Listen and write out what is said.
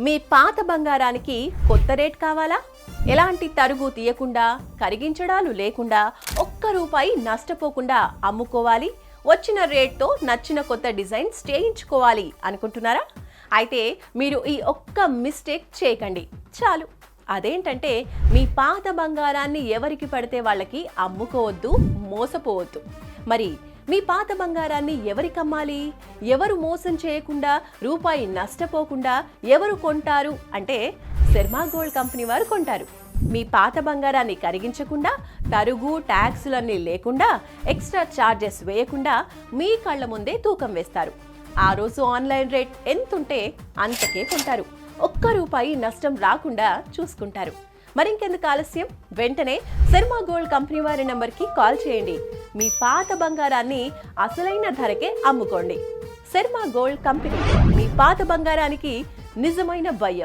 మీ పాత బంగారానికి కొత్త రేట్ కావాలా? ఎలాంటి తరుగు తీయకుండా, కరిగించడాలు లేకుండా, ఒక్క రూపాయి నష్టపోకుండా అమ్ముకోవాలి, వచ్చిన రేట్తో నచ్చిన కొత్త డిజైన్స్ చేయించుకోవాలి అనుకుంటున్నారా? అయితే మీరు ఈ ఒక్క మిస్టేక్ చేయకండి చాలు. అదేంటంటే మీ పాత బంగారాన్ని ఎవరికి పడితే వాళ్ళకి అమ్ముకోవద్దు, మోసపోవద్దు. మరి మీ పాత బంగారాన్ని ఎవరికి అమ్మాలి? ఎవరు మోసం చేయకుండా, రూపాయి నష్టపోకుండా ఎవరు కొంటారు అంటే శర్మ గోల్డ్ కంపెనీ వారు కొంటారు. మీ పాత బంగారాన్ని కరిగించకుండా, తరుగు ట్యాక్సులన్నీ లేకుండా, ఎక్స్ట్రా ఛార్జెస్ వేయకుండా మీ కళ్ళ ముందే తూకం వేస్తారు. ఆ రోజు ఆన్లైన్ రేట్ ఎంతుంటే అంతకే కొంటారు. ఒక్క రూపాయి నష్టం రాకుండా చూసుకుంటారు. మరింకెందుకు ఆలస్యం? వెంటనే శర్మ గోల్డ్ కంపెనీ వారి నంబర్కి కాల్ చేయండి. మీ పాత బంగారాన్ని అసలైన ధరకే అమ్ముకోండి. శర్మ గోల్డ్ కంపెనీ, మీ పాత బంగారానికి నిజమైన బయ్యర్.